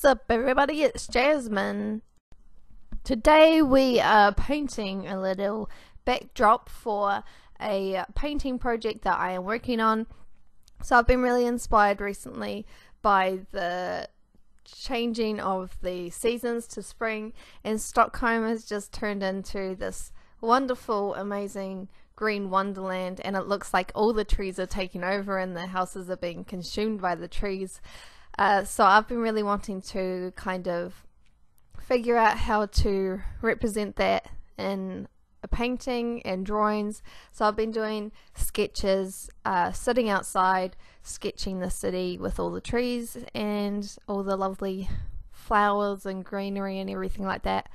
What's up, everybody? It's Jasmine. Today we are painting a little backdrop for a painting project that I am working on. So I've been really inspired recently by the changing of the seasons to spring, and Stockholm has just turned into this wonderful, amazing green wonderland, and it looks like all the trees are taking over and the houses are being consumed by the trees. So I've been really wanting to kind of figure out how to represent that in a painting and drawings. So I've been doing sketches, sitting outside, sketching the city with all the trees and all the lovely flowers and greenery and everything like that.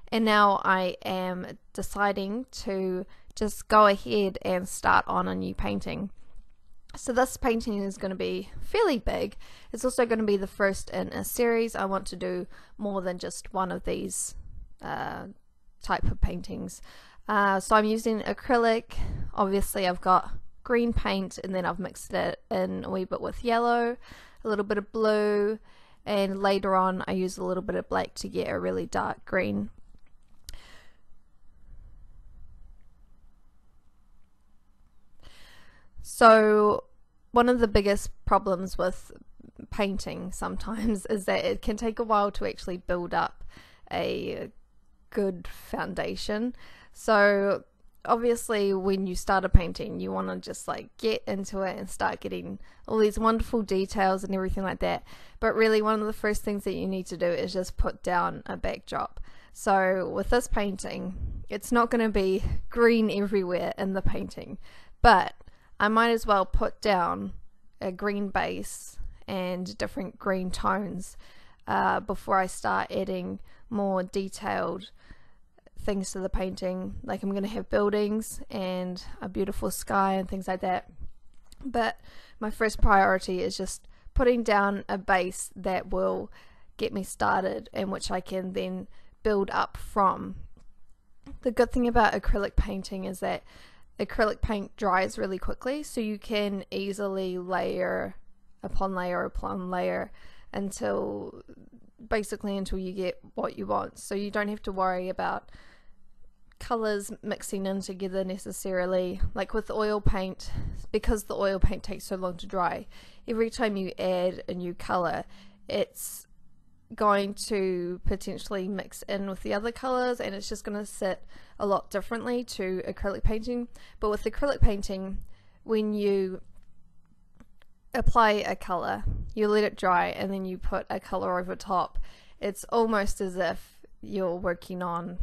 And now I am deciding to just go ahead and start on a new painting. So this painting is going to be fairly big. It's also going to be the first in a series. I want to do more than just one of these type of paintings. So I'm using acrylic. Obviously I've got green paint, and then I've mixed it in a wee bit with yellow, a little bit of blue, and later on I use a little bit of black to get a really dark green. So one of the biggest problems with painting sometimes is that it can take a while to actually build up a good foundation. So obviously when you start a painting you want to just like get into it and start getting all these wonderful details and everything like that, but really one of the first things that you need to do is just put down a backdrop. So with this painting, it's not going to be green everywhere in the painting, but I might as well put down a green base and different green tones before I start adding more detailed things to the painting. Like I'm going to have buildings and a beautiful sky and things like that. But my first priority is just putting down a base that will get me started and which I can then build up from. The good thing about acrylic painting is that acrylic paint dries really quickly, so you can easily layer upon layer upon layer until you get what you want. So you don't have to worry about colors mixing in together necessarily. Like with oil paint, because the oil paint takes so long to dry, every time you add a new color it's going to potentially mix in with the other colors, and it's just going to sit a lot differently to acrylic painting. But with acrylic painting, when you apply a color, you let it dry and then you put a color over top. It's almost as if you're working on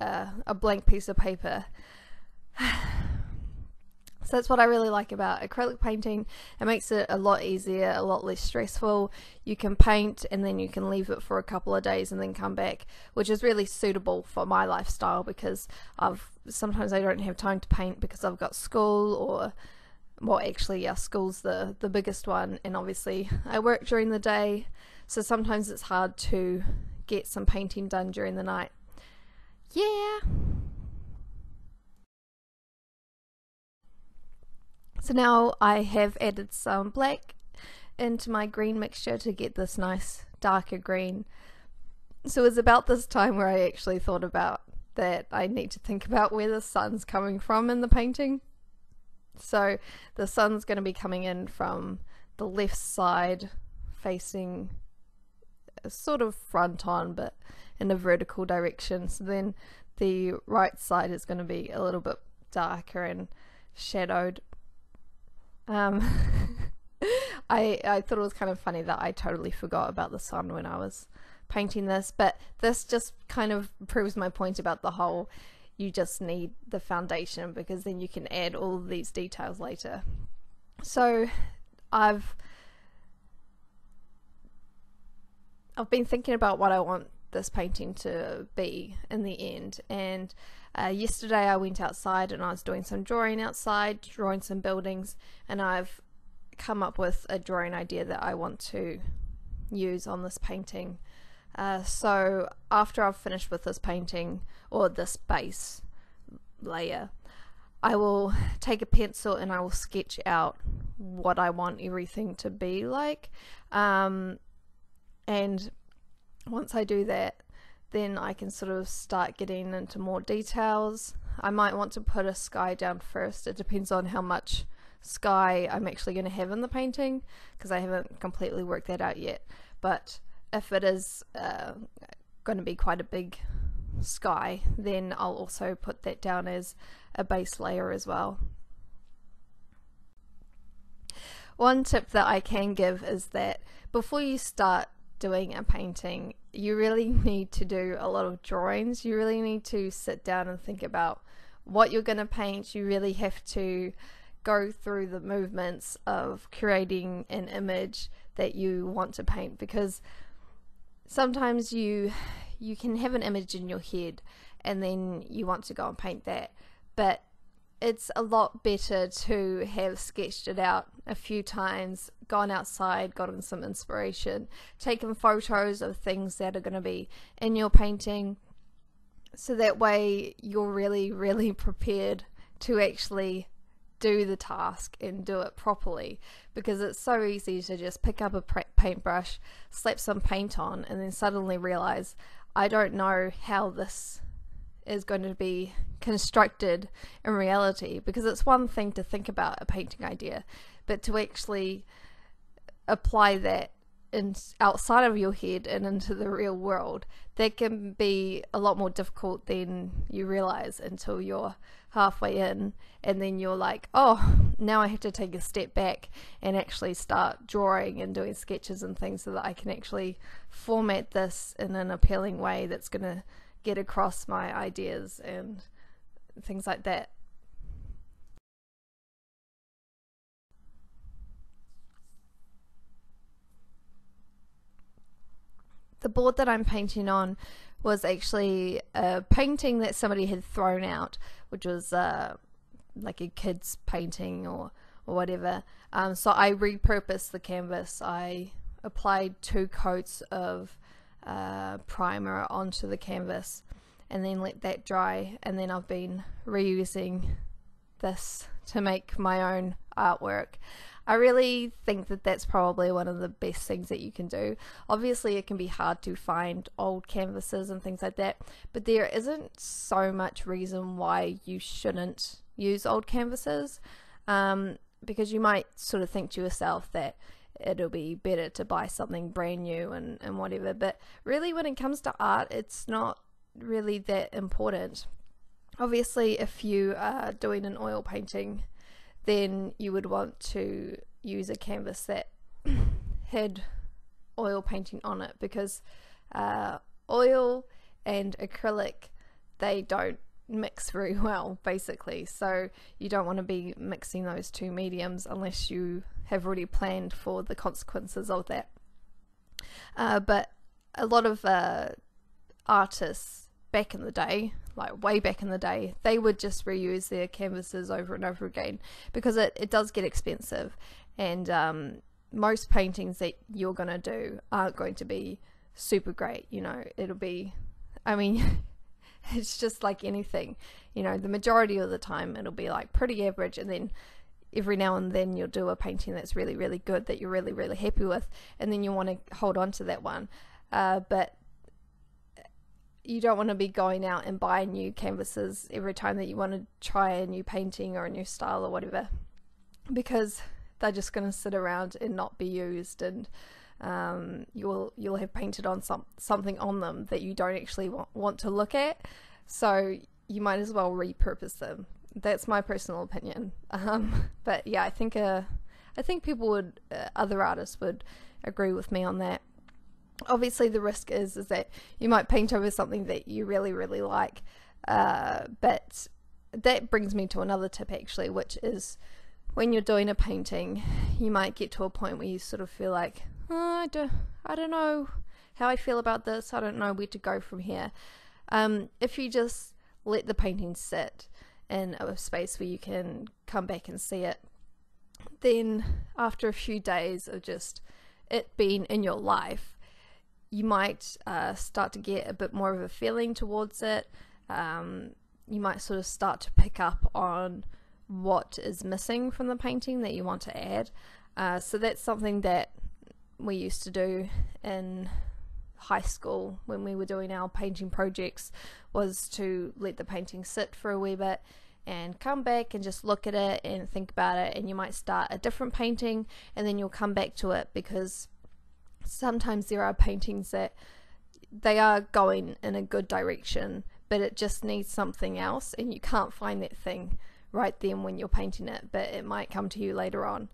a blank piece of paper. So that's what I really like about acrylic painting. It makes it a lot easier, a lot less stressful. You can paint and then you can leave it for a couple of days and then come back, which is really suitable for my lifestyle because sometimes I don't have time to paint because I've got school, or well, actually yeah, school's the biggest one, and obviously I work during the day, so sometimes it's hard to get some painting done during the night. Yeah. So now I have added some black into my green mixture to get this nice darker green. So it's about this time where I actually thought about that I need to think about where the sun's coming from in the painting. So the sun's going to be coming in from the left side, facing sort of front on but in a vertical direction. So then the right side is going to be a little bit darker and shadowed. I thought it was kind of funny that I totally forgot about the sun when I was painting this, but this just kind of proves my point about the whole you just need the foundation, because then you can add all of these details later. So I've been thinking about what I want this painting to be in the end, and yesterday I went outside and I was doing some drawing outside, drawing some buildings, and I've come up with a drawing idea that I want to use on this painting. So after I've finished with this painting, or this base layer, I will take a pencil and I will sketch out what I want everything to be like, and Once I do that, then I can sort of start getting into more details. I might want to put a sky down first. It depends on how much sky I'm actually going to have in the painting, because I haven't completely worked that out yet. But if it is going to be quite a big sky, then I'll also put that down as a base layer as well. One tip that I can give is that before you start doing a painting, you really need to do a lot of drawings. You really need to sit down and think about what you're going to paint. You really have to go through the movements of creating an image that you want to paint, because sometimes you can have an image in your head and then you want to go and paint that, but it's a lot better to have sketched it out a few times, gone outside, gotten some inspiration, taken photos of things that are going to be in your painting, so that way you're really prepared to actually do the task and do it properly. Because it's so easy to just pick up a paintbrush, slap some paint on, and then suddenly realize, I don't know how this is going to be constructed in reality. Because it's one thing to think about a painting idea, but to actually apply that outside of your head and into the real world, that can be a lot more difficult than you realize until you're halfway in, and then you're like, oh, now I have to take a step back and actually start drawing and doing sketches and things, so that I can actually format this in an appealing way that's going to get across my ideas and things like that. The board that I'm painting on was actually a painting that somebody had thrown out, which was like a kid's painting or whatever. So I repurposed the canvas. I applied 2 coats of primer onto the canvas and then let that dry, and then I've been reusing this to make my own artwork. I really think that that's probably one of the best things that you can do. Obviously it can be hard to find old canvases and things like that, but there isn't so much reason why you shouldn't use old canvases, because you might sort of think to yourself that it'll be better to buy something brand new and whatever, but really when it comes to art, it's not really that important. Obviously if you are doing an oil painting, then you would want to use a canvas that had oil painting on it, because oil and acrylic, they don't mix very well basically, so you don't want to be mixing those 2 mediums unless you have already planned for the consequences of that. But a lot of artists back in the day, like way back in the day, they would just reuse their canvases over and over again, because it does get expensive, and most paintings that you're going to do aren't going to be super great. You know, it'll be, I mean it's just like anything, you know, the majority of the time it'll be like pretty average, and then every now and then you'll do a painting that's really good, that you're really happy with, and then you want to hold on to that one, but you don't want to be going out and buying new canvases every time that you want to try a new painting or a new style or whatever, because they're just going to sit around and not be used, and you'll have painted on something on them that you don't actually want to look at, so you might as well repurpose them. That's my personal opinion. But yeah, I think people would, other artists would agree with me on that. Obviously the risk is that you might paint over something that you really like, but that brings me to another tip actually, which is when you're doing a painting, you might get to a point where you sort of feel like, oh, I don't know how I feel about this, I don't know where to go from here. If you just let the painting sit in a space where you can come back and see it, then after a few days of just it being in your life, you might start to get a bit more of a feeling towards it. You might sort of start to pick up on what is missing from the painting that you want to add. So that's something that we used to do in high school when we were doing our painting projects, was to let the painting sit for a wee bit and come back and just look at it and think about it, and you might start a different painting and then you'll come back to it, because sometimes there are paintings that they are going in a good direction but it just needs something else, and you can't find that thing right then when you're painting it, but it might come to you later on.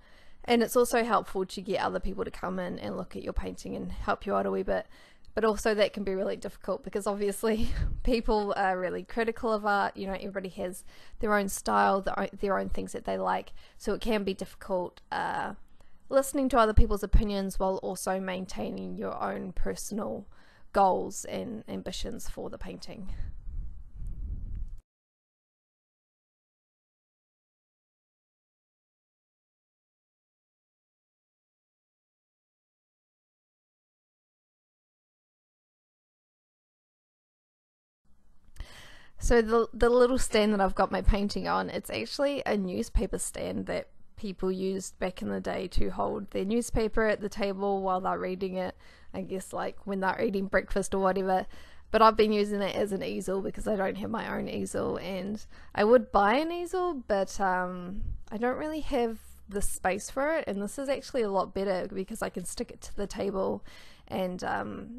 And it's also helpful to get other people to come in and look at your painting and help you out a wee bit. But also that can be really difficult, because obviously people are really critical of art. You know, everybody has their own style, their own things that they like. So it can be difficult listening to other people's opinions while also maintaining your own personal goals and ambitions for the painting. So the little stand that I've got my painting on, it's actually a newspaper stand that people used back in the day to hold their newspaper at the table while they're reading it, I guess like when they're eating breakfast or whatever. But I've been using it as an easel because I don't have my own easel, and I would buy an easel, but I don't really have the space for it, and this is actually a lot better because I can stick it to the table, and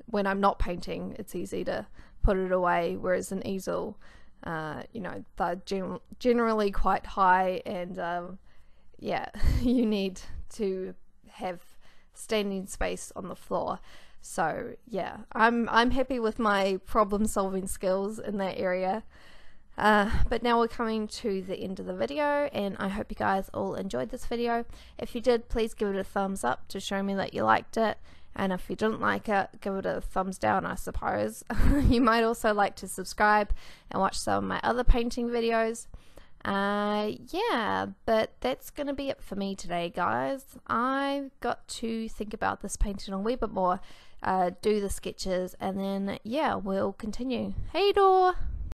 when I'm not painting it's easy to put it away, whereas an easel, you know, they're generally quite high, and yeah, you need to have standing space on the floor. So yeah, I'm happy with my problem solving skills in that area. But now we're coming to the end of the video, and I hope you guys all enjoyed this video. If you did, please give it a thumbs up to show me that you liked it, and if you didn't like it, give it a thumbs down, I suppose. You might also like to subscribe and watch some of my other painting videos. Yeah, but that's gonna be it for me today, guys. I've got to think about this painting a wee bit more, do the sketches, and then yeah, we'll continue. Hey door!